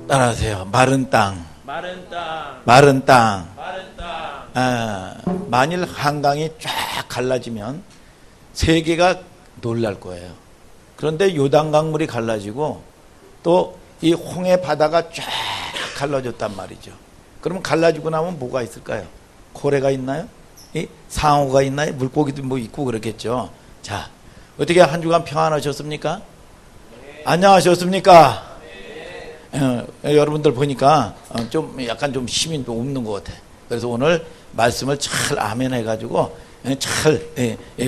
따라하세요. 마른 땅. 마른 땅. 마른 땅. 마른 땅. 만일 한강이 쫙 갈라지면 세계가 놀랄 거예요. 그런데 요단강물이 갈라지고 또 이 홍해 바다가 쫙 갈라졌단 말이죠. 그러면 갈라지고 나면 뭐가 있을까요? 고래가 있나요? 이 상어가 있나요? 물고기도 뭐 있고 그렇겠죠. 자, 어떻게 한 주간 평안하셨습니까? 네. 안녕하셨습니까? 네. 여러분들 보니까 좀 약간 좀 힘이 좀 없는 것 같아. 그래서 오늘 말씀을 잘 아멘 해가지고 잘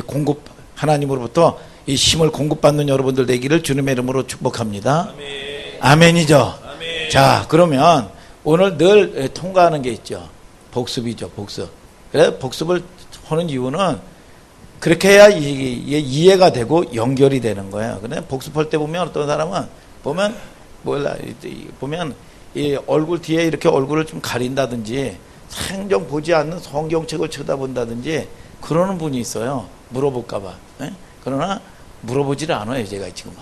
공급, 하나님으로부터 이 힘을 공급받는 여러분들 되기를 주님의 이름으로 축복합니다. 아멘. 아멘이죠. 아멘. 자, 그러면 오늘 늘 통과하는 게 있죠. 복습이죠, 복습. 그래서 복습을 하는 이유는 그렇게 해야 이해가 되고 연결이 되는 거예요. 근데 복습할 때 보면 어떤 사람은 보면 이 얼굴 뒤에 이렇게 얼굴을 좀 가린다든지 생전 보지 않는 성경책을 쳐다본다든지 그러는 분이 있어요. 물어볼까봐. 그러나 물어보지를 않아요, 제가 지금은.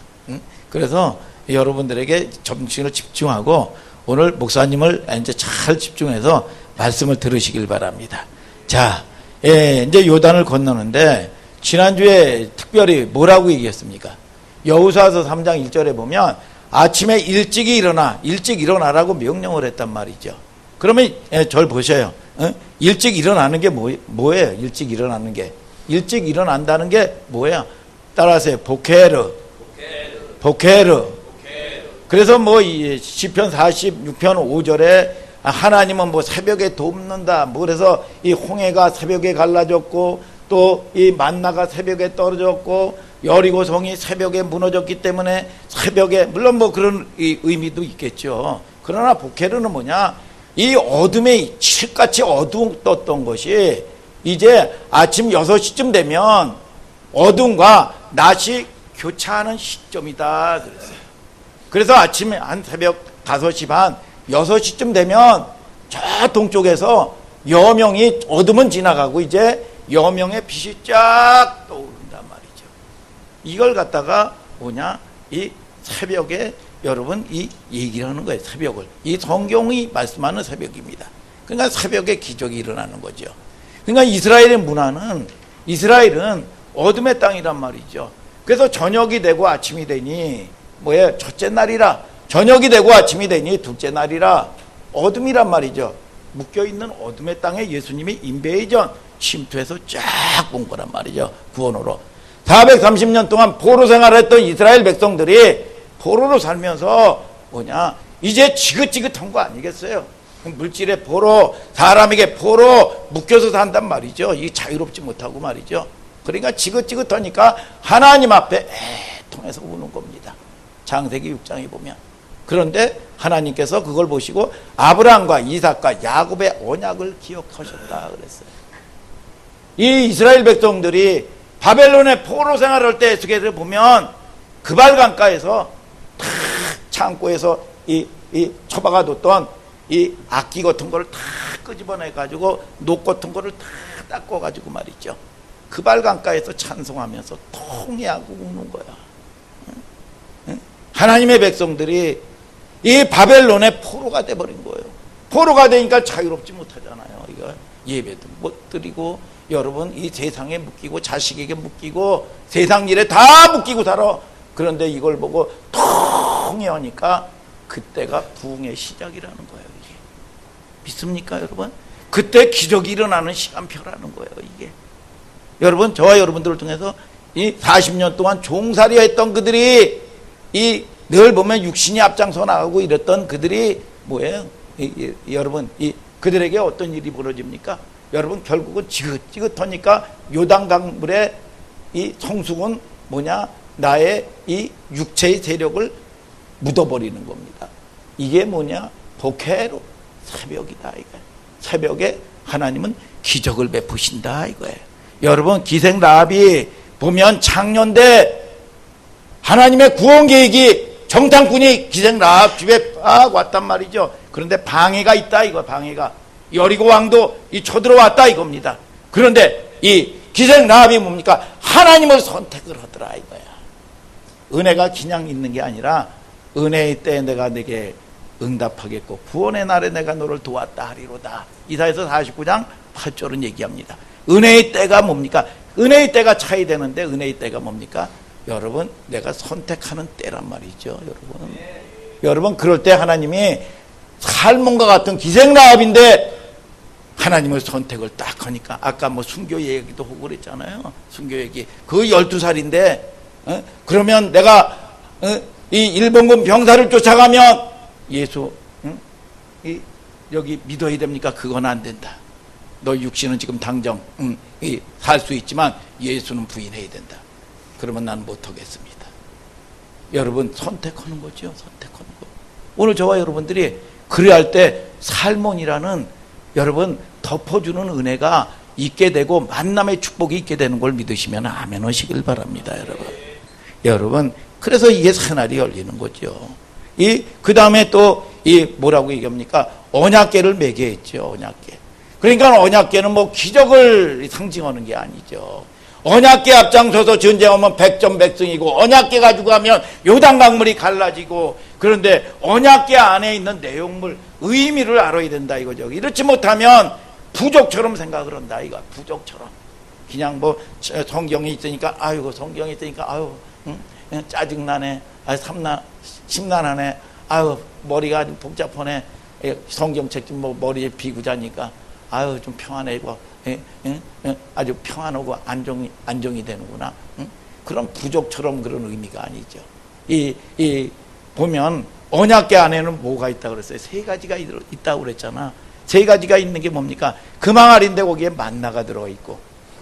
그래서 여러분들에게 정신을 집중하고 오늘 목사님을 이제 잘 집중해서 말씀을 들으시길 바랍니다. 자, 이제 요단을 건너는데 지난주에 특별히 뭐라고 얘기했습니까? 여호수아서 3장 1절에 보면 아침에 일찍 일어나라고 명령을 했단 말이죠. 그러면 절 보셔요. 일찍 일어나는 게 뭐예요? 일찍 일어나는 게. 일찍 일어난다는 게 뭐예요? 따라하세요. 보케르. 그래서 뭐 시편 46편 5절에 하나님은 뭐 새벽에 돕는다. 뭐 그래서 이 홍해가 새벽에 갈라졌고 또 이 만나가 새벽에 떨어졌고 여리고 성이 새벽에 무너졌기 때문에 새벽에 물론 뭐 그런 의미도 있겠죠. 그러나 보케르는 뭐냐? 이 어둠에 칠같이 어두웠던 것이 이제 아침 6시쯤 되면 어둠과 낮이 교차하는 시점이다 그랬어요. 그래서 아침에 한 새벽 5시 반 6시쯤 되면 저 동쪽에서 여명이 어둠은 지나가고 이제 여명의 빛이 쫙 떠오른단 말이죠. 이걸 갖다가 뭐냐? 이 새벽에 여러분 이 얘기를 하는 거예요. 새벽을. 이 성경이 말씀하는 새벽입니다. 그러니까 새벽에 기적이 일어나는 거죠. 그러니까 이스라엘의 문화는 이스라엘은 어둠의 땅이란 말이죠. 그래서 저녁이 되고 아침이 되니 뭐예요? 첫째 날이라. 저녁이 되고 아침이 되니 둘째 날이라. 어둠이란 말이죠. 묶여있는 어둠의 땅에 예수님이 인배의 전 침투해서 쫙 본 거란 말이죠. 구원으로. 430년 동안 포로 생활했던 이스라엘 백성들이 포로로 살면서 뭐냐? 이제 지긋지긋한 거 아니겠어요? 물질의 포로, 사람에게 포로 묶여서 산단 말이죠. 이 자유롭지 못하고 말이죠. 그러니까 지긋지긋하니까 하나님 앞에 애통해서 우는 겁니다. 창세기 6장에 보면. 그런데 하나님께서 그걸 보시고 아브라함과 이삭과 야곱의 언약을 기억하셨다 그랬어요. 이 이스라엘 백성들이 바벨론의 포로 생활할 때 에스겔을 보면 그발강가에서 다 창고에서 이 처박아뒀던 이 악기 같은 거를 다 끄집어내가지고 녹 같은 거를 다 닦아가지고 말이죠. 그발강가에서 찬송하면서 통회하고 우는 거야. 하나님의 백성들이 이 바벨론의 포로가 돼버린 거예요. 포로가 되니까 자유롭지 못하잖아요. 이거 예배도 못 드리고 여러분 이 세상에 묶이고 자식에게 묶이고 세상 일에 다 묶이고 살아. 그런데 이걸 보고 통회하니까 그때가 부흥의 시작이라는 거예요. 이게 믿습니까 여러분? 그때 기적이 일어나는 시간표라는 거예요. 이게 여러분 저와 여러분들을 통해서 이 40년 동안 종살이 했던 그들이 이 늘 보면 육신이 앞장서 나가고 이랬던 그들이 뭐예요? 여러분 그들에게 어떤 일이 벌어집니까? 여러분 결국은 지긋지긋하니까 요단강물의 이 성숙은 뭐냐? 나의 이 육체의 세력을 묻어버리는 겁니다. 이게 뭐냐? 보케로 새벽이다 이거예요. 새벽에 하나님은 기적을 베푸신다 이거예요. 여러분 기생 라합이 보면 창년대 하나님의 구원 계획이 정탐꾼이 기생 라합 집에 딱 왔단 말이죠. 그런데 방해가 있다 이거 방해가. 여리고 왕도 이 쳐들어왔다 이겁니다. 그런데 이 기생 라합이 뭡니까? 하나님을 선택을 하더라 이거야. 은혜가 그냥 있는 게 아니라 은혜의 때에 내가 내게 응답하겠고 구원의 날에 내가 너를 도왔다 하리로다. 이사야서 49장 8절은 얘기합니다. 은혜의 때가 뭡니까? 은혜의 때가 차이 되는데 은혜의 때가 뭡니까? 여러분, 내가 선택하는 때란 말이죠. 여러분 그럴 때 하나님이 살몬과 같은 기생라합인데 하나님의 선택을 딱 하니까, 아까 뭐 순교 얘기도 하고 그랬잖아요. 순교 얘기. 그 12살인데 그러면 내가 이 일본군 병사를 쫓아가면 예수 여기 믿어야 됩니까? 그건 안 된다. 너 육신은 지금 당장 살 수 있지만 예수는 부인해야 된다. 그러면 난 못하겠습니다. 여러분 선택하는 거죠. 선택하는 거. 오늘 저와 여러분들이 그래야 할 때 살몬이라는 여러분 덮어주는 은혜가 있게 되고 만남의 축복이 있게 되는 걸 믿으시면 아멘 하시길 바랍니다. 여러분 그래서 이게 새날이 열리는 거죠. 그 다음에 또 뭐라고 얘기합니까? 언약궤를 매게 했죠. 언약궤. 그러니까 언약궤는 뭐 기적을 상징하는 게 아니죠. 언약궤 앞장서서 전쟁하면 백전백승이고, 언약궤 가지고 가면 요단강물이 갈라지고, 그런데 언약궤 안에 있는 내용물, 의미를 알아야 된다 이거죠. 이렇지 못하면 부족처럼 생각을 한다 이거. 부족처럼 그냥 뭐 성경이 있으니까 아이고 성경이 있으니까 아유 짜증나네, 심란하네, 아유 머리가 아주 복잡하네, 성경책 좀 뭐 머리에 비고 자니까 아유 좀 평안해, 이거 아주 평안하고 안정이 되는구나. 그런 부족처럼 그런 의미가 아니죠. 보면 언약궤 안에는 뭐가 있다고 그랬어요? 세 가지가 있다고 그랬잖아. 세 가지가 있는 게 뭡니까? 금항아리인데 거기에 만나가 들어있고,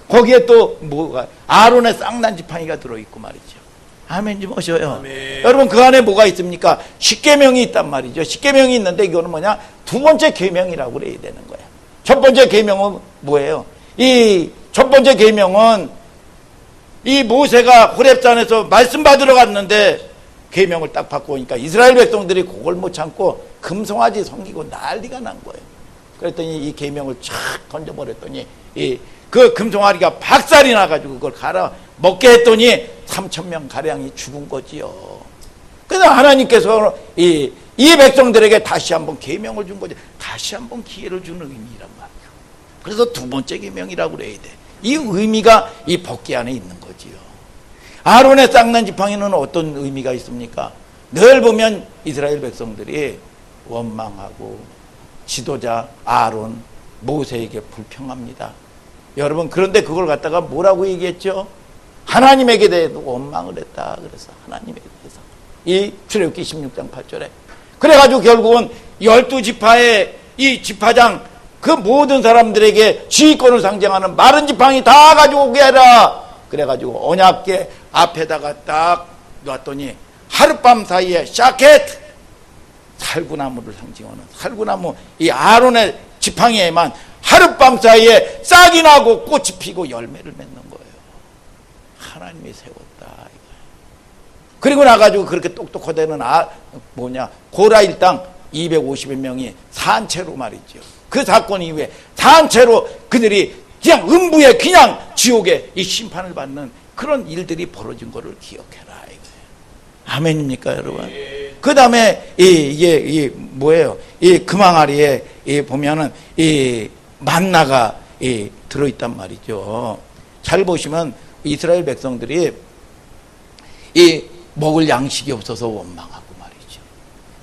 거기에 또 뭐가 아론의 쌍난 지팡이가 들어있고 말이죠. 아멘 좀 하셔요. 아멘. 여러분 그 안에 뭐가 있습니까? 십계명이 있단 말이죠. 십계명이 있는데 이거는 뭐냐? 두 번째 계명이라고 그래야 되는 거야. 첫 번째 계명은 뭐예요? 이 첫 번째 계명은 이 모세가 호렙산에서 말씀 받으러 갔는데 계명을 딱 받고 오니까 이스라엘 백성들이 그걸 못 참고 금송아지 섬기고 난리가 난 거예요. 그랬더니 이 계명을 촥 던져버렸더니 그 금송아지가 박살이 나가지고 그걸 갈아 먹게 했더니 3,000명 가량이 죽은 거지요. 그래서 하나님께서 이 백성들에게 다시 한번 계명을 준 거죠. 다시 한번 기회를 주는 의미란 말이에요. 그래서 두 번째 계명이라고 그래야 돼. 이 의미가 이 법궤 안에 있는 거지요. 아론의 쌍난 지팡이는 어떤 의미가 있습니까? 늘 보면 이스라엘 백성들이 원망하고 지도자 아론, 모세에게 불평합니다. 여러분 그런데 그걸 갖다가 뭐라고 얘기했죠? 하나님에게 대해서 원망을 했다. 그래서 하나님에게 대해서 이 출애굽기 16장 8절에 그래가지고 결국은 12지파의 이 지파장 그 모든 사람들에게 지휘권을 상징하는 마른 지팡이 다 가지고 오게 해라. 그래가지고 언약궤 앞에다가 딱 놨더니 하룻밤 사이에 샤켓, 살구나무를 상징하는 살구나무, 이 아론의 지팡이에만 하룻밤 사이에 싹이 나고 꽃이 피고 열매를 맺는 거예요. 하나님이 세웠다. 그리고 나가지고 그렇게 똑똑하다는 고라 일당 250여 명이 산채로 말이죠. 그 사건 이후에 산채로 그들이 그냥 음부에 그냥 지옥에 이 심판을 받는 그런 일들이 벌어진 것을 기억해라 이거예요. 아멘입니까 여러분? 그 다음에 이게 뭐예요? 이 금항아리에 보면은 이 만나가 들어있단 말이죠. 잘 보시면 이스라엘 백성들이 이 먹을 양식이 없어서 원망하고 말이죠.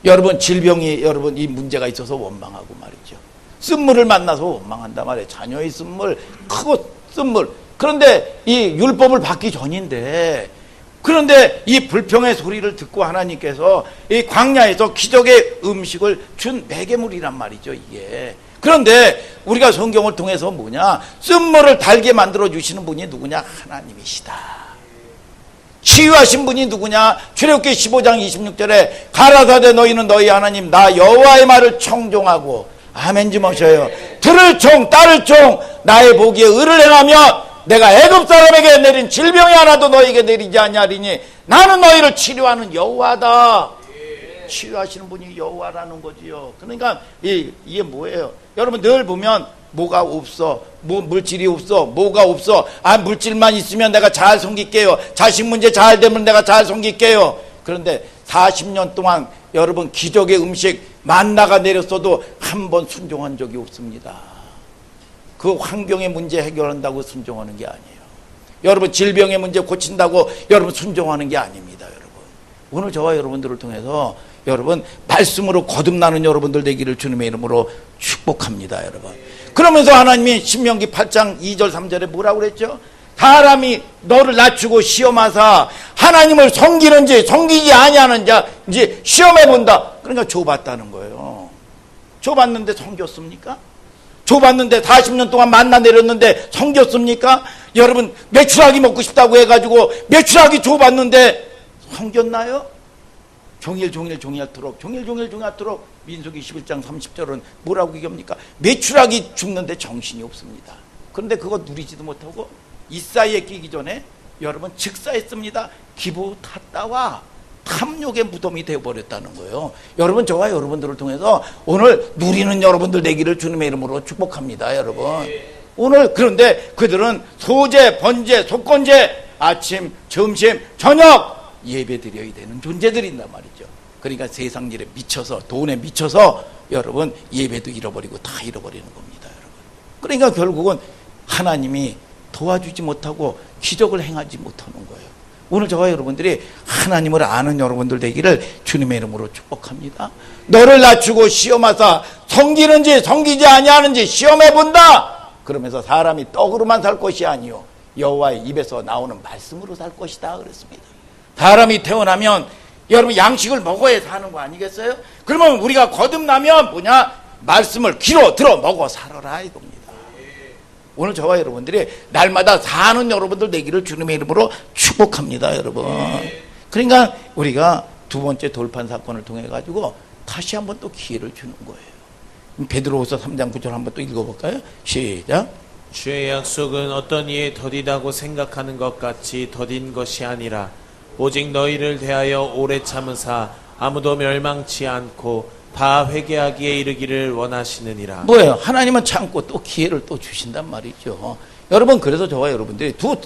여러분 질병이 여러분 이 문제가 있어서 원망하고 말이죠. 쓴물을 만나서 원망한단 말이에요. 자녀의 쓴물, 크고 쓴물. 그런데 이 율법을 받기 전인데, 그런데 이 불평의 소리를 듣고 하나님께서 이 광야에서 기적의 음식을 준 매개물이란 말이죠, 이게. 그런데 우리가 성경을 통해서 뭐냐? 쓴물을 달게 만들어 주시는 분이 누구냐? 하나님이시다. 치유하신 분이 누구냐? 출애굽기 15장 26절에 가라사대 너희는 너희 하나님 나 여호와의 말을 청종하고, 아멘 좀 하셔요. 들을 종 따를 종 나의 보기에 의를 행하며 내가 애굽 사람에게 내린 질병이 하나도 너희에게 내리지 아니하리니 나는 너희를 치료하는 여호와다. 치료하시는 분이 여호와라는 거지요. 그러니까 이게 뭐예요? 여러분 늘 보면 뭐가 없어, 물질이 없어, 뭐가 없어, 물질만 있으면 내가 잘 섬길게요, 자식 문제 잘 되면 내가 잘 섬길게요. 그런데 40년 동안 여러분 기적의 음식 만나가 내렸어도 한 번 순종한 적이 없습니다. 그 환경의 문제 해결한다고 순종하는 게 아니에요. 여러분 질병의 문제 고친다고 여러분 순종하는 게 아닙니다. 여러분 오늘 저와 여러분들을 통해서 여러분 말씀으로 거듭나는 여러분들 되기를 주님의 이름으로 축복합니다. 여러분 그러면서 하나님이 신명기 8장 2절 3절에 뭐라고 그랬죠? 사람이 너를 낮추고 시험하사 하나님을 섬기는지 섬기지 아니하는지 이제 시험해 본다. 그러니까 줘봤다는 거예요. 줘봤는데 섬겼습니까? 줘봤는데 40년 동안 만나 내렸는데 섬겼습니까? 여러분 메추라기 먹고 싶다고 해가지고 메추라기 줘봤는데 섬겼나요? 종일토록 민수기 11장 30절은 뭐라고 얘기합니까? 메추라기 줍는데 정신이 없습니다. 그런데 그거 누리지도 못하고 이사이에 끼기 전에 여러분 즉사했습니다. 기부 탔다와 탐욕의 무덤이 되어버렸다는 거예요. 여러분 저와 여러분들을 통해서 오늘 누리는 여러분들 되기를 주님의 이름으로 축복합니다. 여러분 오늘 그런데 그들은 소제, 번제, 속건제 아침, 점심, 저녁 예배 드려야 되는 존재들인단 말이죠. 그러니까 세상 일에 미쳐서 돈에 미쳐서 여러분 예배도 잃어버리고 다 잃어버리는 겁니다. 여러분 그러니까 결국은 하나님이 도와주지 못하고 기적을 행하지 못하는 거예요. 오늘 저와 여러분들이 하나님을 아는 여러분들 되기를 주님의 이름으로 축복합니다. 너를 낮추고 시험하사 섬기는지 섬기지 아니하는지 시험해 본다. 그러면서 사람이 떡으로만 살 것이 아니요 여호와의 입에서 나오는 말씀으로 살 것이다 그랬습니다. 사람이 태어나면 여러분 양식을 먹어야 사는 거 아니겠어요? 그러면 우리가 거듭나면 뭐냐? 말씀을 귀로 들어 먹어 살아라 이겁니다. 오늘 저와 여러분들이 날마다 사는 여러분들 되기를 주님의 이름으로 축복합니다. 여러분 그러니까 우리가 두 번째 돌판 사건을 통해 가지고 다시 한번 또 기회를 주는 거예요. 베드로후서 3장 9절 한번 또 읽어볼까요? 시작. 주의 약속은 어떤 이에 더디다고 생각하는 것 같이 더딘 것이 아니라 오직 너희를 대하여 오래 참으사 아무도 멸망치 않고 다 회개하기에 이르기를 원하시느니라. 뭐예요? 하나님은 참고 또 기회를 또 주신단 말이죠. 여러분 그래서 저와 여러분들이 두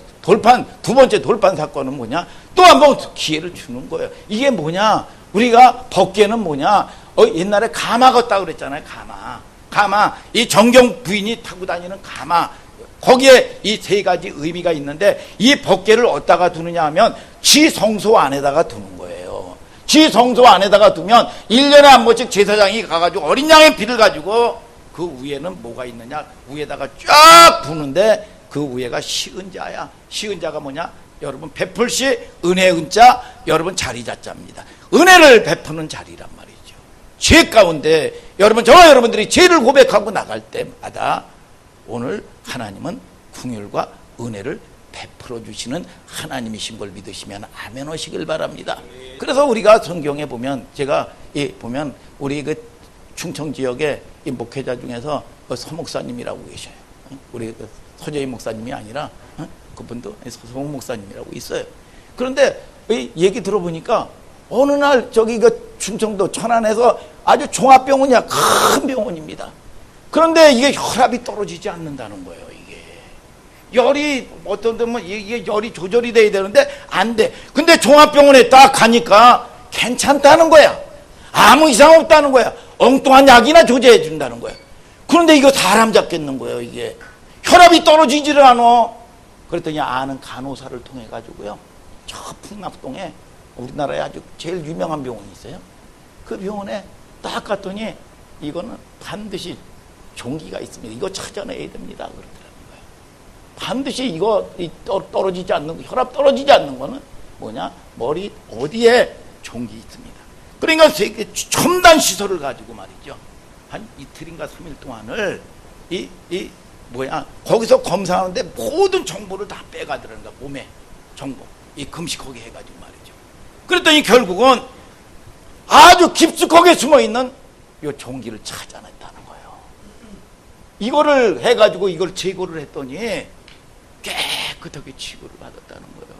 번째 돌판 사건은 뭐냐? 또 한 번 기회를 주는 거예요. 이게 뭐냐? 우리가 법궤는 뭐냐? 옛날에 가마 걷다 그랬잖아요. 가마 이 정경 부인이 타고 다니는 가마. 거기에 이 세 가지 의미가 있는데 이 법궤를 어디다가 두느냐 하면 지 성소 안에다가 두는 거예요. 지 성소 안에다가 두면 1년에 한 번씩 제사장이 가가지고 어린 양의 피를 가지고 그 위에는 뭐가 있느냐? 위에다가 쫙 부는데 그 위에가 시은자야. 시은자가 뭐냐? 여러분 베풀시 은혜 은자 여러분 자리자자입니다. 은혜를 베푸는 자리란 말이죠. 죄 가운데 여러분 저와 여러분들이 죄를 고백하고 나갈 때마다 오늘 하나님은 긍휼과 은혜를 베풀어 주시는 하나님이신 걸 믿으시면 아멘 하시길 바랍니다. 그래서 우리가 성경에 보면 제가 보면 우리 그 충청 지역의 이 목회자 중에서 서 목사님이라고 계셔요. 우리 그 서재희 목사님이 아니라 그분도 서성 목사님이라고 있어요. 그런데 이 얘기 들어보니까 어느 날 저기 그 충청도 천안에서 아주 종합병원이야. 큰 병원입니다. 그런데 이게 혈압이 떨어지지 않는다는 거예요. 열이 어떤 데면 이게 열이 조절이 돼야 되는데 안 돼. 근데 종합병원에 딱 가니까 괜찮다는 거야. 아무 이상 없다는 거야. 엉뚱한 약이나 조제해 준다는 거야. 그런데 이거 사람 잡겠는 거예요. 이게 혈압이 떨어지지를 않아. 그랬더니 아는 간호사를 통해 가지고요. 저 풍납동에 우리나라에 아주 제일 유명한 병원이 있어요. 그 병원에 딱 갔더니 이거는 반드시 종기가 있습니다. 이거 찾아내야 됩니다. 그러더라고요. 반드시 이거 떨어지지 않는 거, 혈압 떨어지지 않는 거는 뭐냐? 머리 어디에 종기 있습니다. 그러니까 첨단 시설을 가지고 말이죠. 한 이틀인가 3일 동안을 거기서 검사하는데 모든 정보를 다 빼가더라는 거야. 몸에 정보. 이 금식하게 해가지고 말이죠. 그랬더니 결국은 아주 깊숙하게 숨어있는 이 종기를 찾아냈다는 거예요. 이거를 해가지고 이걸 제거를 했더니 깨끗하게 치료를 받았다는 거예요.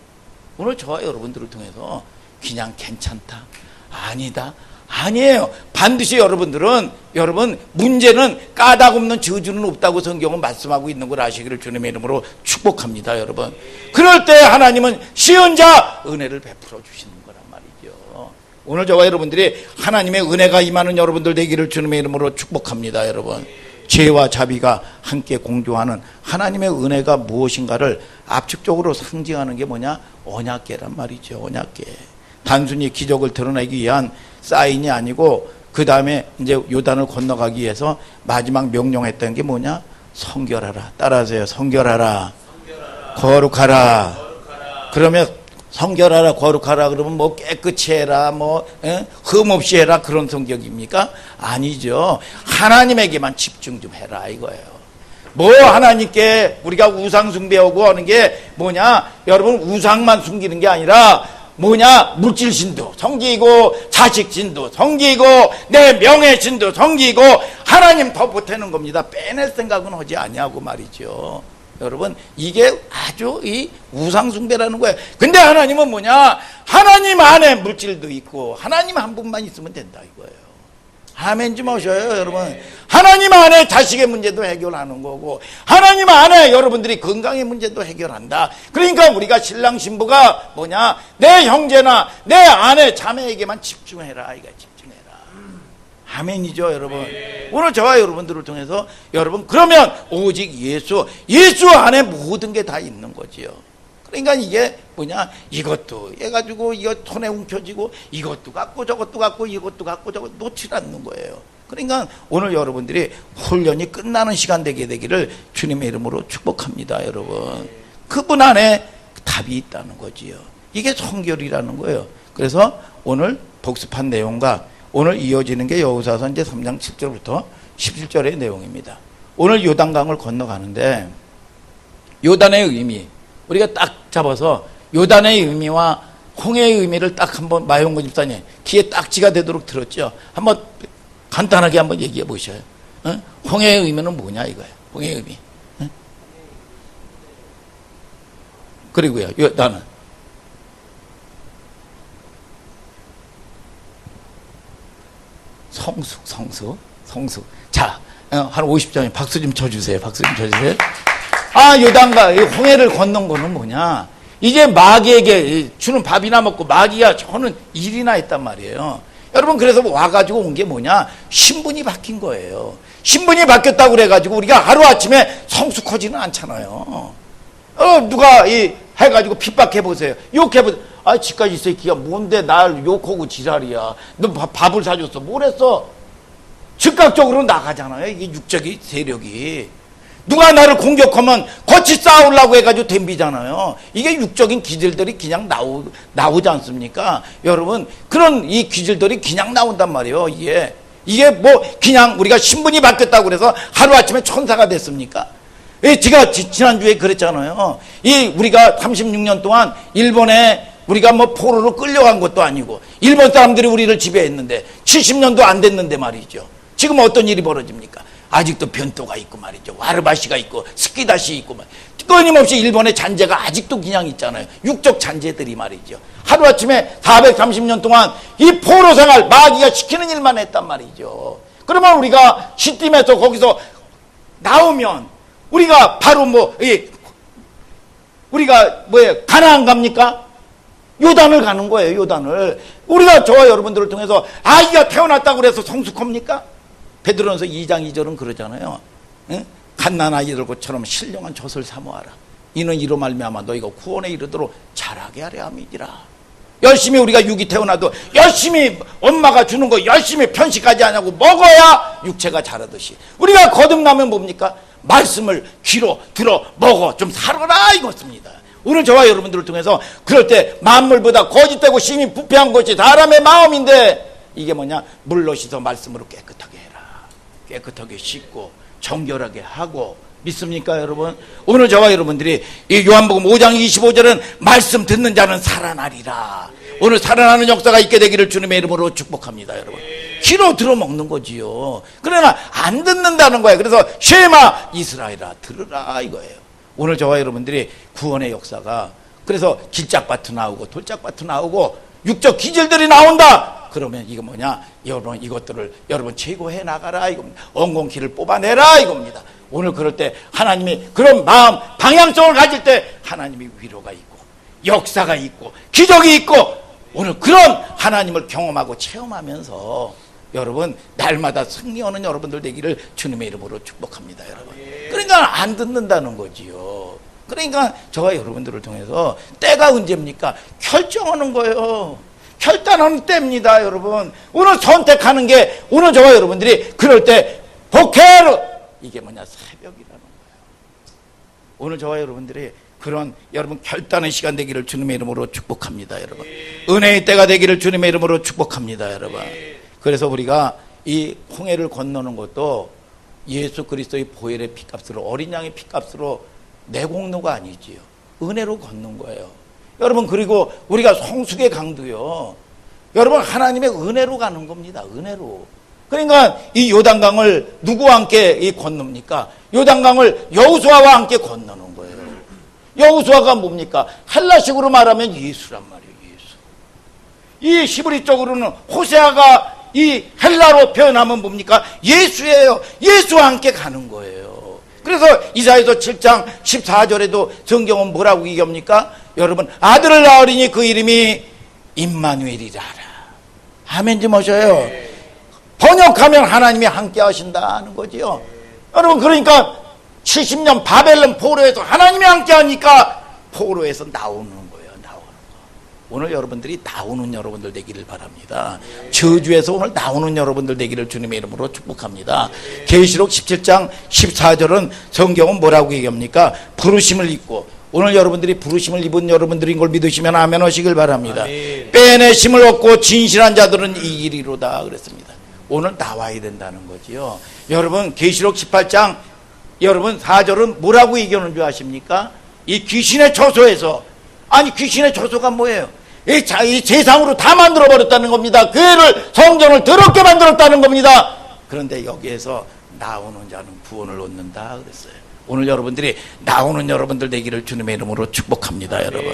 오늘 저와 여러분들을 통해서 그냥 괜찮다, 아니다, 아니에요. 반드시 여러분 문제는 까닭 없는 저주는 없다고 성경은 말씀하고 있는 걸 아시기를 주님의 이름으로 축복합니다. 여러분 그럴 때 하나님은 시은 자 은혜를 베풀어 주시는 거란 말이죠. 오늘 저와 여러분들이 하나님의 은혜가 임하는 여러분들 되기를 주님의 이름으로 축복합니다. 여러분, 죄와 자비가 함께 공존하는 하나님의 은혜가 무엇인가를 압축적으로 상징하는 게 뭐냐? 언약궤란 말이죠. 언약궤. 단순히 기적을 드러내기 위한 사인이 아니고 그 다음에 이제 요단을 건너가기 위해서 마지막 명령했던 게 뭐냐? 성결하라. 따라하세요. 성결하라. 거룩하라. 그러면 성결하라, 거룩하라 그러면 뭐 깨끗이 해라, 뭐 흠 없이 해라 그런 성격입니까? 아니죠. 하나님에게만 집중 좀 해라 이거예요. 뭐 하나님께 우리가 우상 숭배하고 하는 게 뭐냐? 여러분, 우상만 숨기는 게 아니라 뭐냐? 물질신도 섬기고 자식신도 섬기고 내 명예신도 섬기고 하나님 더 보태는 겁니다. 빼낼 생각은 하지 아니하고 말이죠. 여러분, 이게 아주 이 우상숭배라는 거예요. 근데 하나님은 뭐냐? 하나님 안에 물질도 있고 하나님 한 분만 있으면 된다 이거예요. 아멘 좀 하셔요 여러분. 하나님 안에 자식의 문제도 해결하는 거고 하나님 안에 여러분들이 건강의 문제도 해결한다. 그러니까 우리가 신랑 신부가 뭐냐? 내 형제나 내 아내 자매에게만 집중해라 이거 집중해라. 아멘이죠 여러분. 오늘 저와 여러분들을 통해서 여러분, 그러면 오직 예수 안에 모든 게 다 있는 거지요. 그러니까 이게 뭐냐? 이것도 해가지고 이거 손에 움켜쥐고 이것도 갖고 저것도 갖고 이것도 갖고 저것 놓지 않는 거예요. 그러니까 오늘 여러분들이 훈련이 끝나는 시간 되기를 주님의 이름으로 축복합니다. 여러분, 그분 안에 답이 있다는 거지요. 이게 성결이라는 거예요. 그래서 오늘 복습한 내용과 오늘 이어지는 게 여호수아서 이제 3장 7절부터 17절의 내용입니다. 오늘 요단강을 건너가는데 요단의 의미, 우리가 딱 잡아서 요단의 의미와 홍해의 의미를 딱 한번 마용근 집사님 귀에 딱지가 되도록 들었죠. 한번 간단하게 한번 얘기해 보셔요. 홍해의 의미는 뭐냐 이거예요. 홍해의 의미. 그리고요, 요단은 성수. 자, 한 50점에 박수 좀 쳐주세요. 박수 좀 쳐주세요. 아, 요단과 홍해를 건넌 거는 뭐냐? 이제 마귀에게 주는 밥이나 먹고 마귀가 저는 일이나 했단 말이에요. 여러분, 그래서 와가지고 온 게 뭐냐? 신분이 바뀐 거예요. 신분이 바뀌었다고 그래가지고 우리가 하루아침에 성숙하지는 않잖아요. 누가 해가지고 핍박해보세요. 욕해보세요. 아, 지까지 있어, 기가 뭔데 날 욕하고 지랄이야. 너 밥을 사줬어. 뭘 했어? 즉각적으로 나가잖아요. 이게 육적인 세력이. 누가 나를 공격하면 거치 싸우려고 해가지고 덤비잖아요. 이게 육적인 기질들이 그냥 나오지 않습니까? 여러분, 그런 이 기질들이 그냥 나온단 말이에요. 이게 뭐 그냥 우리가 신분이 바뀌었다고 그래서 하루아침에 천사가 됐습니까? 제가 지난주에 그랬잖아요. 우리가 36년 동안 일본에 우리가 뭐 포로로 끌려간 것도 아니고 일본 사람들이 우리를 지배했는데 70년도 안 됐는데 말이죠. 지금 어떤 일이 벌어집니까? 아직도 변토가 있고 말이죠. 와르바시가 있고 스키다시 있고 끊임없이 일본의 잔재가 아직도 그냥 있잖아요. 육적 잔재들이 말이죠. 하루아침에 430년 동안 이 포로 생활 마귀가 시키는 일만 했단 말이죠. 그러면 우리가 시딤에서 거기서 나오면 우리가 바로 우리가 가나안 갑니까? 요단을 가는 거예요. 요단을. 우리가 저와 여러분들을 통해서 아이가 태어났다고 그래서 성숙합니까? 베드로전서 2장 2절은 그러잖아요. 갓난아이들처럼 신령한 젖을 사모하라. 이는 이로 말미암아 너희가 구원에 이르도록 자라게 하려 함이니라. 열심히 우리가 육이 태어나도 열심히 엄마가 주는 거 열심히 편식하지 않냐고 먹어야 육체가 자라듯이 우리가 거듭나면 뭡니까? 말씀을 귀로 들어 먹어 좀 살아라 이것입니다. 오늘 저와 여러분들을 통해서 그럴 때 만물보다 거짓되고 심히 부패한 것이 사람의 마음인데 이게 뭐냐? 물로 씻어 말씀으로 깨끗하게 해라. 깨끗하게 씻고 정결하게 하고 믿습니까 여러분? 오늘 저와 여러분들이 이 요한복음 5장 25절은 말씀 듣는 자는 살아나리라. 오늘 살아나는 역사가 있게 되기를 주님의 이름으로 축복합니다. 여러분, 귀로 들어먹는 거지요. 그러나 안 듣는다는 거예요. 그래서 쉐마 이스라엘아 들으라 이거예요. 오늘 저와 여러분들이 구원의 역사가 그래서 길짝밭도 나오고 돌짝밭도 나오고 육적 기질들이 나온다. 그러면 이거 뭐냐? 여러분 이것들을 여러분 제거해 나가라 이겁니다. 엉겅퀴를 뽑아내라 이겁니다. 오늘 그럴 때 하나님이 그런 마음 방향성을 가질 때 하나님이 위로가 있고 역사가 있고 기적이 있고 오늘 그런 하나님을 경험하고 체험하면서 여러분 날마다 승리하는 여러분들 되기를 주님의 이름으로 축복합니다. 여러분, 그러니까 안 듣는다는 거지요. 그러니까 저와 여러분들을 통해서 때가 언제입니까? 결정하는 거예요. 결단하는 때입니다. 여러분, 오늘 선택하는 게 오늘 저와 여러분들이 그럴 때 복회로, 이게 뭐냐, 새벽이라는 거예요. 오늘 저와 여러분들이 그런 여러분 결단의 시간 되기를 주님의 이름으로 축복합니다. 여러분, 은혜의 때가 되기를 주님의 이름으로 축복합니다. 여러분, 그래서 우리가 이 홍해를 건너는 것도 예수 그리스도의 보혈의 피값으로, 어린 양의 피값으로 내공로가 아니지요. 은혜로 걷는 거예요. 여러분, 그리고 우리가 성숙의 강도요, 여러분 하나님의 은혜로 가는 겁니다. 은혜로. 그러니까 이 요단강을 누구와 함께 건넙니까? 요단강을 여호수아와 함께 건너는 거예요. 여호수아가 뭡니까? 헬라식으로 말하면 예수란 말이에요. 예수. 이 히브리 쪽으로는 호세아가 이 헬라로 표현하면 뭡니까? 예수예요. 예수와 함께 가는 거예요. 그래서 이사야서 7장 14절에도 성경은 뭐라고 얘기합니까? 여러분, 아들을 낳으리니 그 이름이 임마누엘이라. 아멘 좀 하셔요. 번역하면 하나님이 함께 하신다는 거지요. 여러분, 그러니까 70년 바벨론 포로에서 하나님이 함께 하니까 포로에서 나오는 거예요. 나오는 거. 오늘 여러분들이 나오는 여러분들 되기를 바랍니다. 저주에서 오늘 나오는 여러분들 되기를 주님의 이름으로 축복합니다. 계시록 17장 14절은 성경은 뭐라고 얘기합니까? 부르심을 입고, 오늘 여러분들이 부르심을 입은 여러분들인 걸 믿으시면 아멘 하시길 바랍니다. 빼내심을 얻고 진실한 자들은 이기리로다 그랬습니다. 오늘 나와야 된다는 거지요. 여러분, 계시록 18장 여러분 4절은 뭐라고 얘기하는 줄 아십니까? 이 귀신의 처소에서, 아니 귀신의 처소가 뭐예요? 이 세상으로 다 만들어 버렸다는 겁니다. 교회를, 성전을 더럽게 만들었다는 겁니다. 그런데 여기에서 나오는 자는 구원을 얻는다 그랬어요. 오늘 여러분들이 나오는 여러분들 되기를 주님의 이름으로 축복합니다. 여러분,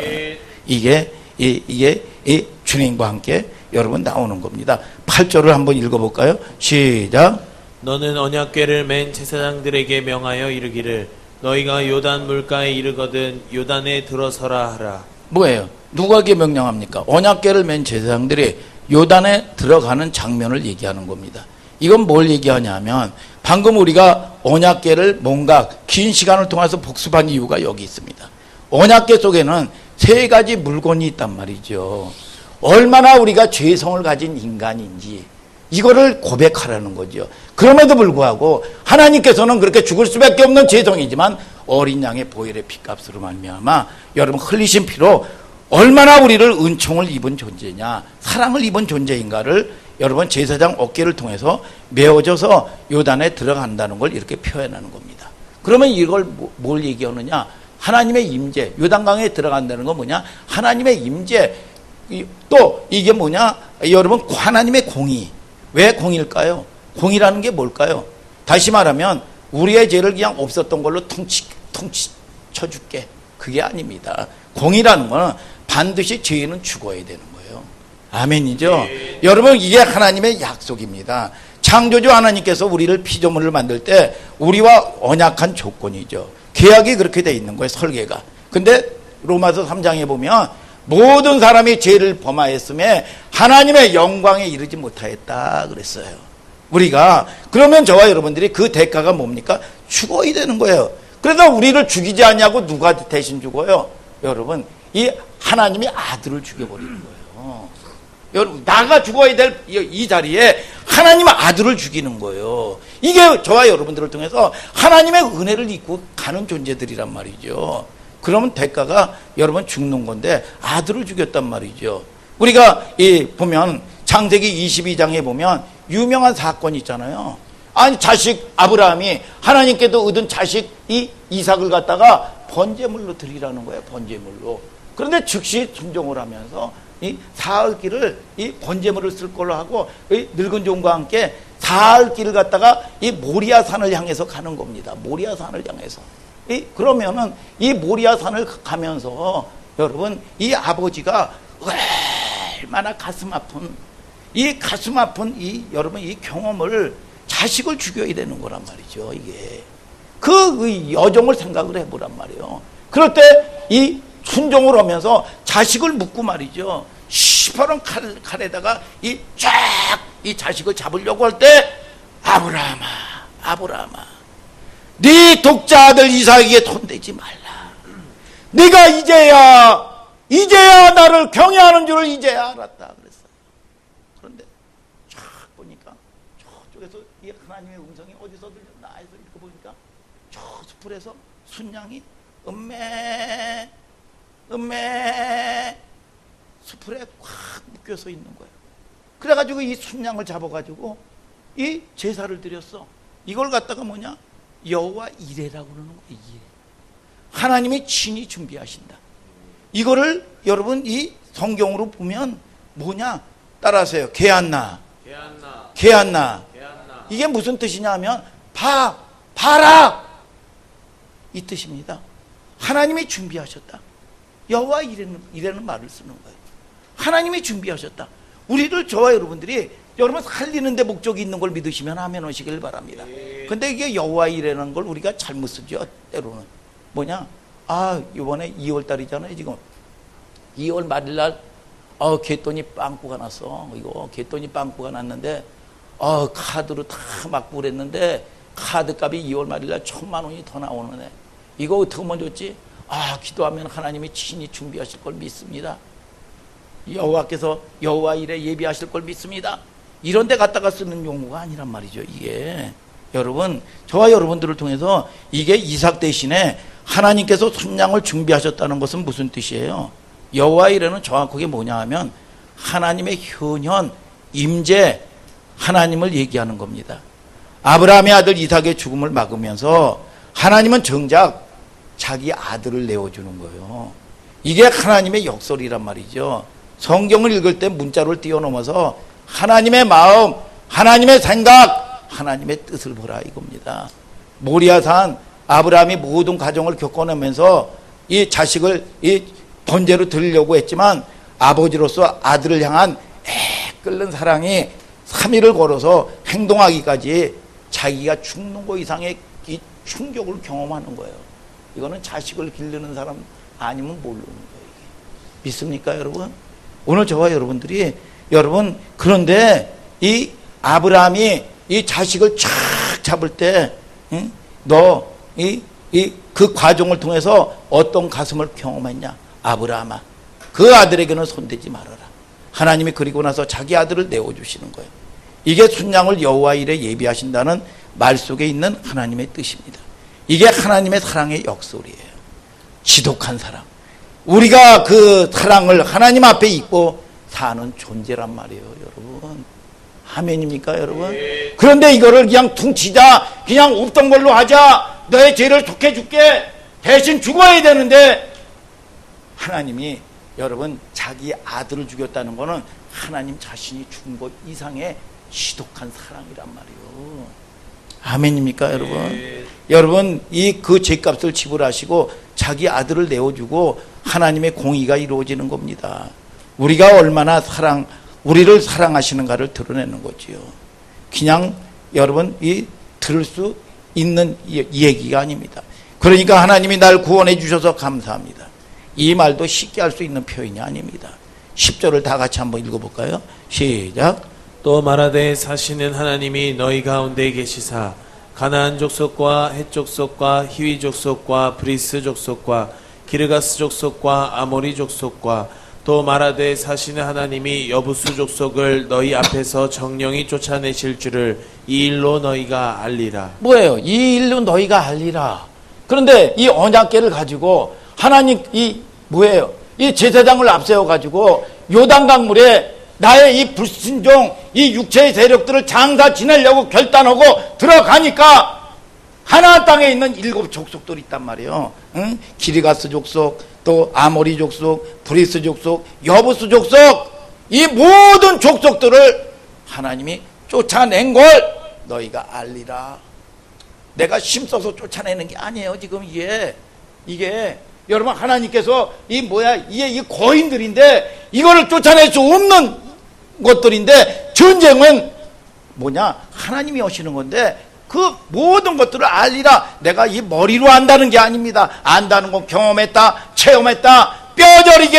이게 이 주님과 함께 여러분 나오는 겁니다. 8절을 한번 읽어볼까요? 시작. 너는 언약궤를 맨 제사장들에게 명하여 이르기를 너희가 요단 물가에 이르거든 요단에 들어서라 하라. 뭐예요? 누구에게 명령합니까? 언약궤를 맨 제사장들이 요단에 들어가는 장면을 얘기하는 겁니다. 이건 뭘 얘기하냐면 방금 우리가 언약궤를 뭔가 긴 시간을 통해서 복습한 이유가 여기 있습니다. 언약궤 속에는 세 가지 물건이 있단 말이죠. 얼마나 우리가 죄성을 가진 인간인지 이거를 고백하라는 거죠. 그럼에도 불구하고 하나님께서는 그렇게 죽을 수밖에 없는 죄성이지만 어린 양의 보혈의 피값으로 말미암아 여러분 흘리신 피로 얼마나 우리를 은총을 입은 존재냐, 사랑을 입은 존재인가를 여러분 제사장 어깨를 통해서 메워져서 요단에 들어간다는 걸 이렇게 표현하는 겁니다. 그러면 이걸 뭘 얘기하느냐? 하나님의 임재, 요단강에 들어간다는 건 뭐냐? 하나님의 임재. 또 이게 뭐냐? 여러분, 하나님의 공의. 왜 공일까요? 공이라는 게 뭘까요? 다시 말하면 우리의 죄를 그냥 없었던 걸로 통치 쳐줄게, 그게 아닙니다. 공이라는 거는 반드시 죄인은 죽어야 되는 거예요. 아멘이죠? 여러분, 이게 하나님의 약속입니다. 창조주 하나님께서 우리를 피조물을 만들 때 우리와 언약한 조건이죠. 계약이 그렇게 돼 있는 거예요, 설계가. 근데 로마서 3장에 보면 모든 사람이 죄를 범하였음에 하나님의 영광에 이르지 못하였다 그랬어요. 우리가 그러면 저와 여러분들이 그 대가가 뭡니까? 죽어야 되는 거예요. 그래서 우리를 죽이지 않냐고 누가 대신 죽어요? 여러분, 이 하나님이 아들을 죽여버리는 거예요. 여러분, 나가 죽어야 될 이 자리에 하나님의 아들을 죽이는 거예요. 이게 저와 여러분들을 통해서 하나님의 은혜를 입고 가는 존재들이란 말이죠. 그러면 대가가 여러분 죽는 건데 아들을 죽였단 말이죠. 우리가 보면 창세기 22장에 보면 유명한 사건이 있잖아요. 아니, 자식 아브라함이 하나님께도 얻은 자식 이 이삭을 갖다가 번제물로 드리라는 거예요. 번제물로. 그런데 즉시 순종을 하면서 이 사흘길을 이 번제물을 쓸 걸로 하고 이 늙은 종과 함께 사흘길을 갖다가 이 모리아 산을 향해서 가는 겁니다. 모리아 산을 향해서. 그러면은 이 모리아 산을 가면서 여러분, 이 아버지가 얼마나 가슴 아픈 여러분 이 경험을, 자식을 죽여야 되는 거란 말이죠. 이게 그 여정을 생각을 해보란 말이에요. 그럴 때 이 순종을 하면서 자식을 묻고 말이죠. 시퍼런 칼에다가 이 자식을 잡으려고 할 때 아브라함아 네 독자 아들 이삭에게 손대지 말라. 네가 이제야 나를 경외하는 줄을 이제야 알았다 그랬어. 그런데 쫙 보니까 저쪽에서 이 하나님의 음성이 어디서 들렸나 해서 이렇게 보니까 저 숲풀에서 순양이 음메 숲풀에 꽉 묶여서 있는 거예요. 그래가지고 이 순양을 잡아가지고 이 제사를 드렸어. 이걸 갖다가 뭐냐? 여호와 이레라고 그러는 거예요. 이레. 하나님이 친히 준비하신다. 이거를 여러분 이 성경으로 보면 뭐냐? 따라하세요. 게안나. 이게 무슨 뜻이냐 하면 봐라 이 뜻입니다. 하나님이 준비하셨다. 여호와 이레는 말을 쓰는 거예요. 하나님이 준비하셨다. 우리를 저와 여러분들이 여러분 살리는 데 목적이 있는 걸 믿으시면 아멘 하시길 바랍니다. 근데 이게 여호와 이레라는 걸 우리가 잘못 쓰죠. 때로는 뭐냐? 이번에 2월 달이잖아요. 지금 2월 말일날 개돈이 빵꾸가 났어. 이거 개돈이 빵꾸가 났는데 카드로 다 맞고 그랬는데 카드값이 2월 말일날 1,000만 원이 더 나오네. 이거 어떻게 하면 좋지? 기도하면 하나님이 친히 준비하실 걸 믿습니다. 여호와께서 여호와 이레 예비하실 걸 믿습니다. 이런 데 갖다가 쓰는 용어가 아니란 말이죠. 이게 여러분 저와 여러분들을 통해서 이게 이삭 대신에 하나님께서 순양을 준비하셨다는 것은 무슨 뜻이에요? 여호와 이레는 정확하게 뭐냐 하면 하나님의 현현 임재 하나님을 얘기하는 겁니다. 아브라함의 아들 이삭의 죽음을 막으면서 하나님은 정작 자기 아들을 내어주는 거예요. 이게 하나님의 역설이란 말이죠. 성경을 읽을 때 문자를 뛰어넘어서 하나님의 마음, 하나님의 생각, 하나님의 뜻을 보라 이겁니다. 모리아산 아브라함이 모든 과정을 겪어내면서 이 자식을 이 번제로 드리려고 했지만 아버지로서 아들을 향한 끓는 사랑이 3일을 걸어서 행동하기까지 자기가 죽는 거 이상의 이 충격을 경험하는 거예요. 이거는 자식을 기르는 사람 아니면 모르는 거예요. 이게. 믿습니까 여러분? 오늘 저와 여러분들이 여러분 그런데 이 아브라함이 이 자식을 쫙 잡을 때 너 그 과정을 통해서 어떤 가슴을 경험했냐? 아브라함아 그 아들에게는 손대지 말아라. 하나님이 그리고 나서 자기 아들을 내어주시는 거예요. 이게 순양을 여호와 이레 예비하신다는 말 속에 있는 하나님의 뜻입니다. 이게 하나님의 사랑의 역설이에요. 지독한 사랑. 우리가 그 사랑을 하나님 앞에 잊고 사는 존재란 말이에요, 여러분. 아멘입니까, 여러분? 그런데 이거를 그냥 퉁치자, 그냥 없던 걸로 하자, 너의 죄를 속해줄게, 대신 죽어야 되는데, 하나님이 여러분, 자기 아들을 죽였다는 거는 하나님 자신이 죽은 것 이상의 지독한 사랑이란 말이에요. 아멘입니까, 여러분? 여러분, 그 죄값을 지불하시고 자기 아들을 내어주고 하나님의 공의가 이루어지는 겁니다. 우리가 얼마나 우리를 사랑하시는가를 드러내는 거지요. 그냥 여러분 들을 수 있는 얘기가 아닙니다. 그러니까 하나님이 날 구원해 주셔서 감사합니다. 이 말도 쉽게 할 수 있는 표현이 아닙니다. 10절을 다 같이 한번 읽어볼까요? 시작. 또 말하되 사시는 하나님이 너희 가운데 계시사 가나안 족속과 헷 족속과 히위 족속과 브리스 족속과 기르가스 족속과 아모리 족속과 또 말하되 사시는 하나님이 여부수 족속을 너희 앞에서 정령이 쫓아내실 줄을 이 일로 너희가 알리라. 뭐예요? 이 일로 너희가 알리라. 그런데 이 언약궤를 가지고 하나님 뭐예요? 이 제사장을 앞세워 가지고 요단강 물에 나의 이 불순종, 이 육체의 세력들을 장사 지내려고 결단하고 들어가니까 하나안 땅에 있는 7 족속들이 있단 말이에요. 응? 기르가스 족속, 또 아모리 족속, 브리스 족속, 여부스 족속, 이 모든 족속들을 하나님이 쫓아낸 걸 너희가 알리라. 내가 힘써서 쫓아내는 게 아니에요. 지금 이게 여러분 하나님께서 이 거인들인데 이거를 쫓아낼 수 없는 것들인데 전쟁은 하나님이 하시는 건데 그 모든 것들을 알리라. 내가 이 머리로 안다는 게 아닙니다. 안다는 건 경험했다, 체험했다, 뼈저리게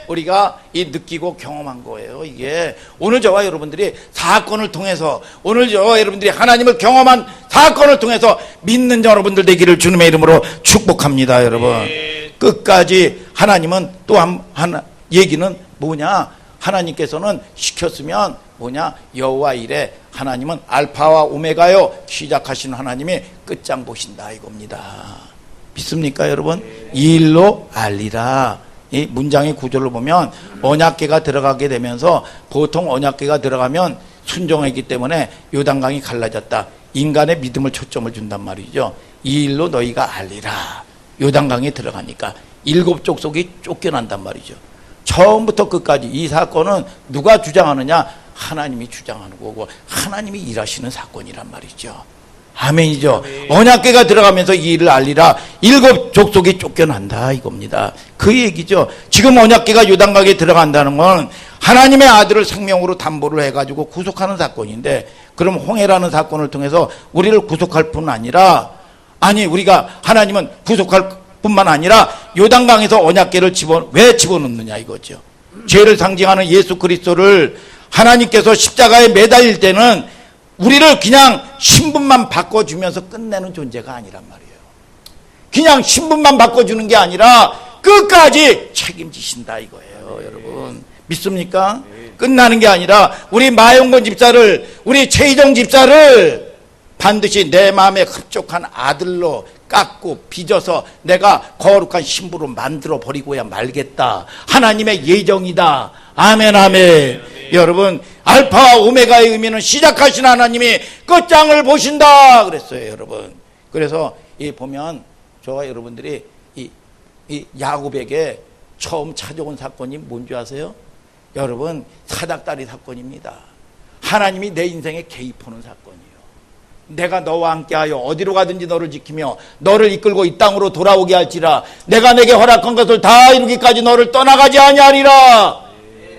우리가 이 느끼고 경험한 거예요. 이게 오늘 저와 여러분들이 사건을 통해서, 오늘 저와 여러분들이 하나님을 경험한 사건을 통해서 믿는 여러분들 되기를 주님의 이름으로 축복합니다. 여러분, 끝까지 하나님은 또 하나 얘기는 뭐냐, 하나님께서는 시켰으면 뭐냐, 여호와 이래, 하나님은 알파와 오메가요, 시작하신 하나님이 끝장 보신다 이겁니다. 믿습니까 여러분? 이 일로 알리라. 이 문장의 구조를 보면 언약궤가 들어가게 되면서, 보통 언약궤가 들어가면 순종했기 때문에 요단강이 갈라졌다, 인간의 믿음을 초점을 준단 말이죠. 이 일로 너희가 알리라. 요단강에 들어가니까 7 족속이 쫓겨난단 말이죠. 처음부터 끝까지 이 사건은 누가 주장하느냐? 하나님이 주장하는 거고 하나님이 일하시는 사건이란 말이죠. 아멘이죠. 언약궤가 들어가면서 이 일을 알리라. 7 족속이 쫓겨난다 이겁니다. 그 얘기죠. 지금 언약궤가 요단강에 들어간다는 건 하나님의 아들을 생명으로 담보를 해가지고 구속하는 사건인데, 그럼 홍해라는 사건을 통해서 우리를 구속할 뿐 아니라, 우리가 하나님은 구속할 뿐만 아니라 요단강에서 언약궤를 왜 집어넣느냐 이거죠. 죄를 상징하는 예수 그리스도를 하나님께서 십자가에 매달릴 때는 우리를 그냥 신분만 바꿔주면서 끝내는 존재가 아니란 말이에요. 그냥 신분만 바꿔주는 게 아니라 끝까지 책임지신다 이거예요. 여러분 믿습니까? 끝나는 게 아니라 우리 마용건 집사를, 우리 최희정 집사를 반드시 내 마음에 흡족한 아들로 깎고 빚어서 내가 거룩한 신부로 만들어 버리고야 말겠다. 하나님의 예정이다. 아멘 아멘. 여러분, 알파와 오메가의 의미는 시작하신 하나님이 끝장을 보신다 그랬어요. 여러분, 그래서 이 보면 저와 여러분들이 이 야곱에게 처음 찾아온 사건이 뭔지 아세요? 여러분, 사닥다리 사건입니다. 하나님이 내 인생에 개입하는 사건이에요. 내가 너와 함께하여 어디로 가든지 너를 지키며 너를 이끌고 이 땅으로 돌아오게 할지라, 내가 내게 허락한 것을 다 이루기까지 너를 떠나가지 아니하리라.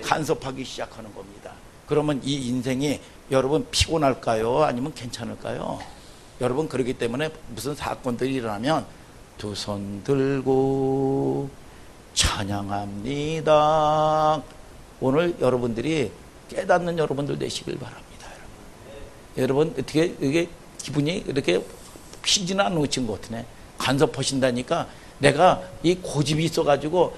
간섭하기 시작하는 겁니다. 그러면 이 인생이 여러분 피곤할까요? 아니면 괜찮을까요? 여러분, 그렇기 때문에 무슨 사건들이 일어나면 두 손 들고 찬양합니다. 오늘 여러분들이 깨닫는 여러분들 되시길 바랍니다. 여러분, 어떻게 이게 기분이 이렇게 피지는 않으신 것 같으네. 간섭하신다니까 내가 이 고집이 있어가지고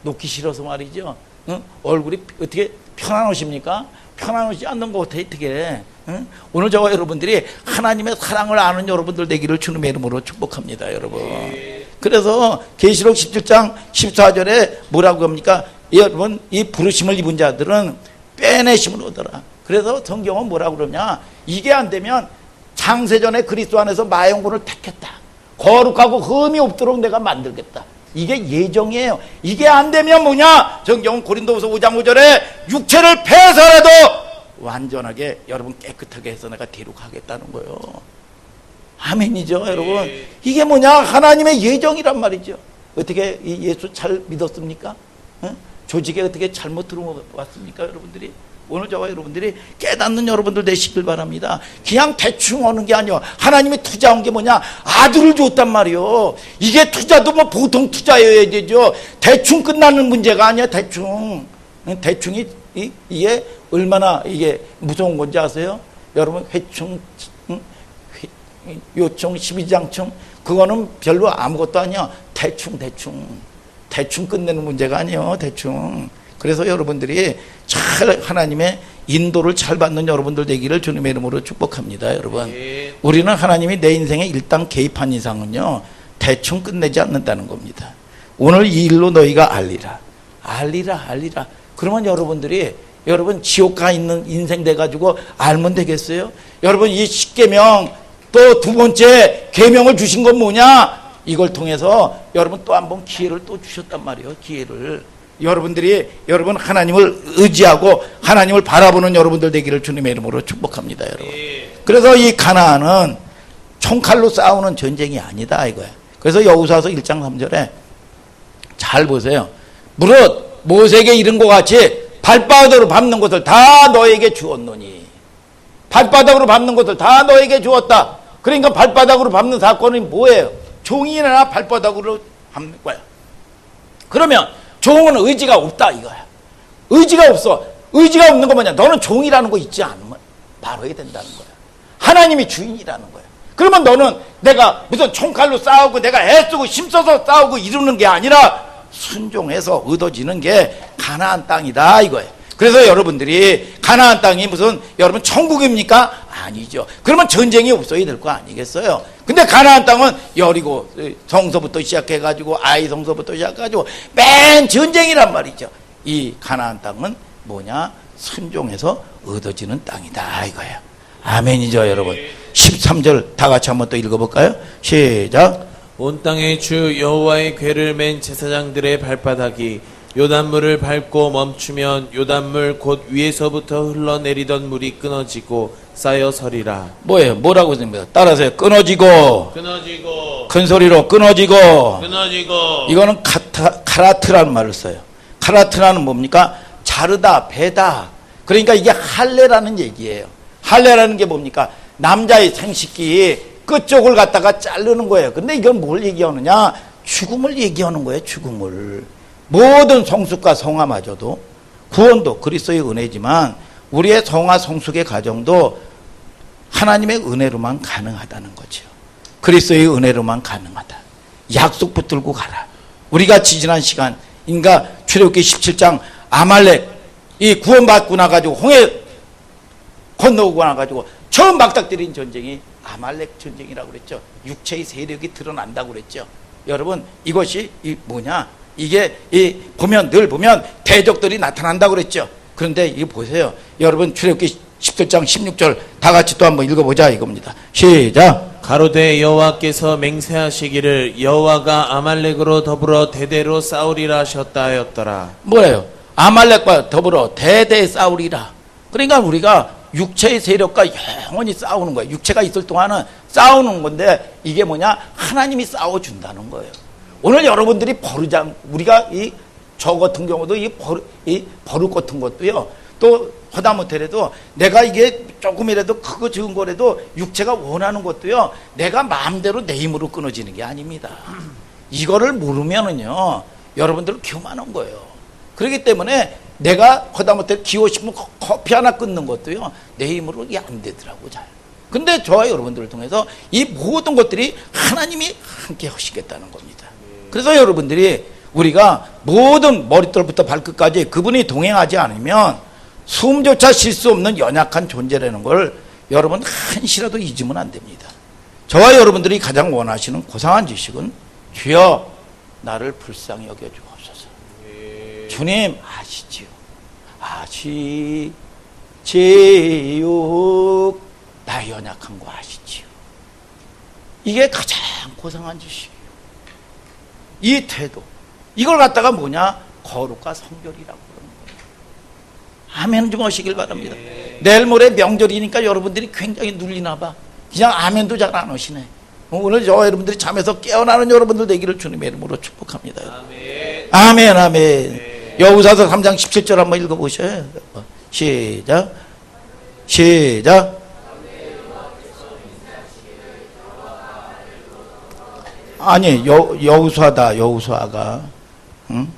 놓기 싫어서 말이죠. 응? 얼굴이 어떻게 편안하십니까? 편안하지 않는 것 같아. 어떻게? 응? 오늘 저와 여러분들이 하나님의 사랑을 아는 여러분들 되기를 주님의 이름으로 축복합니다. 여러분, 그래서 계시록 17장 14절에 뭐라고 합니까? 여러분, 이 부르심을 입은 자들은 빼내심을 얻어라. 그래서 성경은 뭐라고 그러냐, 이게 안 되면 창세전에 그리스도 안에서 마영군을 택했다, 거룩하고 흠이 없도록 내가 만들겠다, 이게 예정이에요. 이게 안 되면 뭐냐, 성경은 고린도후서 5장 5절에 육체를 패서라도 완전하게 여러분 깨끗하게 해서 내가 대륙하겠다는 거예요. 아멘이죠. 여러분, 이게 뭐냐, 하나님의 예정이란 말이죠. 어떻게 이 예수 잘 믿었습니까? 조직에 어떻게 잘못 들어왔습니까? 여러분들이 오늘 저와 여러분들이 깨닫는 여러분들 되시길 바랍니다. 그냥 대충 오는 게 아니요, 하나님이 투자한 게 뭐냐, 아들을 줬단 말이요. 이게 투자도 뭐 보통 투자여야 되죠. 대충 끝나는 문제가 아니야. 대충이 이게 얼마나 이게 무서운 건지 아세요? 여러분, 회충, 요충, 12장충, 그거는 별로 아무것도 아니야. 대충 끝내는 문제가 아니에요. 대충. 그래서 여러분들이 잘 하나님의 인도를 잘 받는 여러분들 되기를 주님의 이름으로 축복합니다. 여러분, 우리는 하나님이 내 인생에 일단 개입한 이상은요, 대충 끝내지 않는다는 겁니다. 오늘 이 일로 너희가 알리라. 그러면 여러분들이 여러분 지옥 가 있는 인생 돼가지고 알면 되겠어요? 여러분, 이 10계명 또 두 번째 계명을 주신 건 뭐냐? 이걸 통해서 여러분 또 한 번 기회를 또 주셨단 말이에요. 기회를. 여러분 하나님을 의지하고 하나님을 바라보는 여러분들 되기를 주님의 이름으로 축복합니다. 여러분, 그래서 이 가나안은 총칼로 싸우는 전쟁이 아니다 이거야. 그래서 여호수아서 1장 3절에 잘 보세요. 무릇 모세에게 이른 것 같이 발바닥으로 밟는 것을 다 너에게 주었노니. 발바닥으로 밟는 것을 다 너에게 주었다. 그러니까 발바닥으로 밟는 사건이 뭐예요? 종이나 발바닥으로 밟는 거야. 그러면 종은 의지가 없다 이거야. 의지가 없어. 의지가 없는 거 뭐냐? 너는 종이라는 거 있지 않으면 말아야 된다는 거야. 하나님이 주인이라는 거야. 그러면 너는 내가 무슨 총칼로 싸우고 내가 애쓰고 힘써서 싸우고 이루는 게 아니라 순종해서 얻어지는 게 가나안 땅이다 이거예요. 그래서 여러분들이 가나안 땅이 무슨 여러분 천국입니까? 아니죠. 그러면 전쟁이 없어야 될 거 아니겠어요? 근데 가나안 땅은 여리고 성서부터 시작해가지고 아이 성서부터 시작해가지고 맨 전쟁이란 말이죠. 이 가나안 땅은 뭐냐? 순종해서 얻어지는 땅이다 이거예요. 아멘이죠 여러분. 13절 다 같이 한번 또 읽어볼까요? 시작. 온 땅에 주 여호와의 궤를 맨 제사장들의 발바닥이 요단물을 밟고 멈추면 요단물 곧 위에서부터 흘러내리던 물이 끊어지고 쌓여 서리라. 뭐예요? 뭐라고 됩니다. 따라서요. 끊어지고 큰 소리로 끊어지고 이거는 카라트라는 말을 써요. 카라트라는 뭡니까? 자르다 베다. 그러니까 이게 할례라는 얘기예요. 할례라는 게 뭡니까? 남자의 생식기 끝쪽을 갖다가 자르는 거예요. 근데 이건 뭘 얘기하느냐? 죽음을 얘기하는 거예요. 죽음을. 모든 성숙과 성화마저도 구원도 그리스도의 은혜지만 우리의 성화 성숙의 과정도 하나님의 은혜로만 가능하다는 거죠. 그리스도의 은혜로만 가능하다. 약속 붙들고 가라. 우리가 지지난 시간 인가 출애굽기 17장 아말렉 이 구원받고 나가지고 홍해 건너오고 나가지고 처음 막닥뜨린 전쟁이 아말렉 전쟁이라고 그랬죠. 육체의 세력이 드러난다고 그랬죠. 여러분 이것이 이 뭐냐? 이게 늘 보면 대적들이 나타난다고 그랬죠. 그런데 이거 보세요. 여러분 출애굽기 17장 16절 다 같이 또 한번 읽어보자 이겁니다. 시작. 가로되 여호와께서 맹세하시기를 여호와가 아말렉으로 더불어 대대로 싸우리라 하셨다 하였더라. 뭐예요? 아말렉과 더불어 대대 싸우리라. 그러니까 우리가 육체의 세력과 영원히 싸우는 거예요. 육체가 있을 동안은 싸우는 건데 이게 뭐냐? 하나님이 싸워준다는 거예요. 오늘 여러분들이 우리가 저 같은 경우도 이 버릇 같은 것도요, 또 하다못해라도 내가 이게 조금이라도 크고 적은 거라도 육체가 원하는 것도요, 내가 마음대로 내 힘으로 끊어지는 게 아닙니다. 이거를 모르면은요, 여러분들은 교만한 거예요. 그렇기 때문에 내가 하다못해 기호 싶으면 커피 하나 끊는 것도요, 내 힘으로 이게 안 되더라고, 잘. 근데 저와 여러분들을 통해서 이 모든 것들이 하나님이 함께 하시겠다는 겁니다. 그래서 여러분들이 우리가 모든 머리털부터 발끝까지 그분이 동행하지 않으면 숨조차 쉴 수 없는 연약한 존재라는 걸 여러분 한시라도 잊으면 안 됩니다. 저와 여러분들이 가장 원하시는 고상한 지식은 주여 나를 불쌍히 여겨주옵소서. 주님 아시지요. 아시지요. 나 연약한 거 아시지요. 이게 가장 고상한 지식이에요. 이 태도 이걸 갖다가 뭐냐? 거룩과 성결이라고 그러는 거예요. 아멘 좀 하시길 바랍니다. 내일 모레 명절이니까 여러분들이 굉장히 눌리나 봐. 그냥 아멘도 잘 안 하시네. 오늘 저 여러분들이 잠에서 깨어나는 여러분들 되기를 주님의 이름으로 축복합니다. 아멘 아멘. 여호수아서 3장 17절 한번 읽어보셔요. 시작. 아니 여호수아다. 여호수아가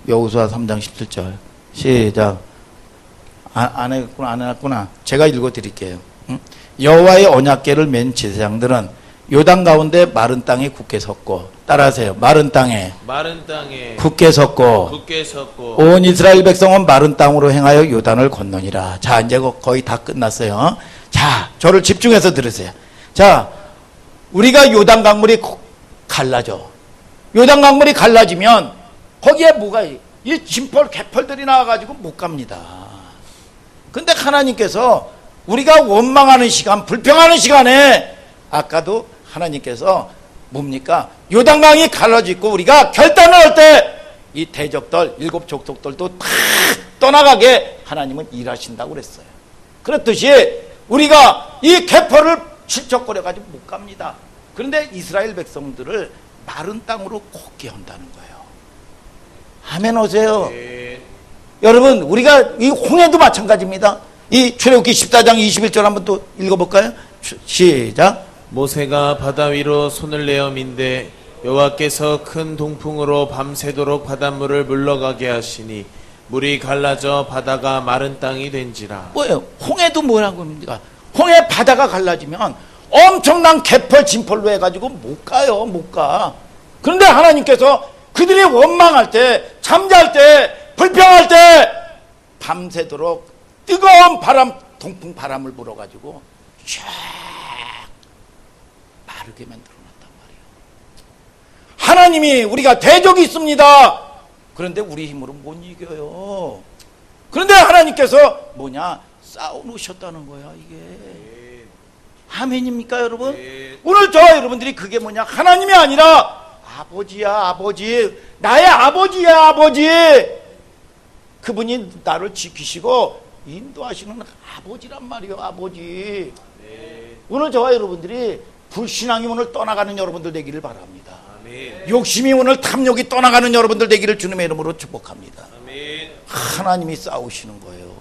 여호수아 3장 17절 시작. 안 해놨구나. 제가 읽어드릴게요. 여호와의 언약궤를 맨 제사장들은 요단 가운데 마른 땅에 굳게 섰고, 따라하세요. 마른 땅에 굳게 섰고 온 이스라엘 백성은 마른 땅으로 행하여 요단을 건너니라. 자, 이제 거의 다 끝났어요. 자, 저를 집중해서 들으세요. 자, 우리가 요단 강물이 갈라져. 요단 강물이 갈라지면 거기에 뭐가 이 진펄 개펄들이 나와가지고 못 갑니다. 근데 하나님께서 우리가 원망하는 시간, 불평하는 시간에 아까도 하나님께서 뭡니까? 요단강이 갈라지고 우리가 결단을 할 때 이 대적들, 7 족속들도 다 떠나가게 하나님은 일하신다고 그랬어요. 그렇듯이 우리가 이 개펄을 실적거려가지고 못 갑니다. 그런데 이스라엘 백성들을 마른 땅으로 걷게 한다는 거예요. 아멘 오세요. 여러분 우리가 이 홍해도 마찬가지입니다. 이 출애굽기 14장 21절 한번 또 읽어볼까요? 시작. 모세가 바다 위로 손을 내어 민대 여호와께서 큰 동풍으로 밤새도록 바닷물을 물러가게 하시니 물이 갈라져 바다가 마른 땅이 된지라. 뭐예요? 홍해도 뭐라고 합니까? 홍해 바다가 갈라지면 엄청난 개펄 진펄로 해가지고 못 가요. 못 가. 그런데 하나님께서 그들이 원망할 때, 잠잘 때, 불평할 때 밤새도록 뜨거운 바람, 동풍 바람을 불어가지고 쫙 마르게 만들어놨단 말이에요. 하나님이 우리가 대적이 있습니다. 그런데 우리 힘으로 못 이겨요. 그런데 하나님께서 뭐냐? 쌓아놓으셨다는 거야 이게. 아멘입니까 여러분? 오늘 저와 여러분들이 그게 뭐냐? 하나님이 아니라 아버지야 아버지, 나의 아버지야 아버지. 그분이 나를 지키시고 인도하시는 아버지란 말이에요. 아버지. 오늘 저와 여러분들이 불신앙이 오늘 떠나가는 여러분들 되기를 바랍니다. 욕심이 오늘 탐욕이 떠나가는 여러분들 되기를 주님의 이름으로 축복합니다. 하나님이 싸우시는 거예요.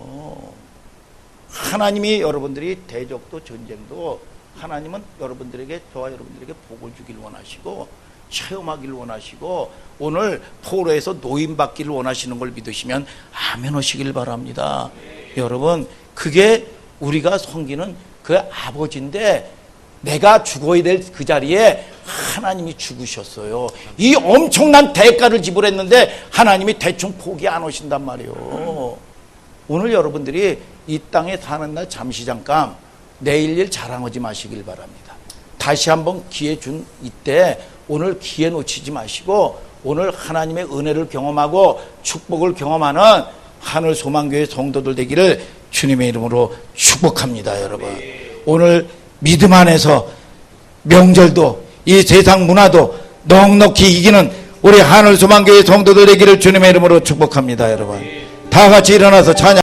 하나님이 여러분들이 대적도 전쟁도 하나님은 여러분들에게, 저와 여러분들에게 복을 주길 원하시고 체험하기를 원하시고 오늘 포로에서 노임받기를 원하시는 걸 믿으시면 아멘 하시길 바랍니다. 여러분, 그게 우리가 섬기는 그 아버지인데 내가 죽어야 될 그 자리에 하나님이 죽으셨어요. 이 엄청난 대가를 지불했는데 하나님이 대충 포기 안 하신단 말이에요. 오늘 여러분들이 이 땅에 사는 날 잠시 잠깐 내일 일 자랑하지 마시길 바랍니다. 다시 한번 기회 준 이때 오늘 기회 놓치지 마시고 오늘 하나님의 은혜를 경험하고 축복을 경험하는 하늘 소망교회 성도들 되기를 주님의 이름으로 축복합니다. 여러분, 오늘 믿음 안에서 명절도 이 세상 문화도 넉넉히 이기는 우리 하늘 소망교회 성도들 되기를 주님의 이름으로 축복합니다. 여러분, 다 같이 일어나서 찬양.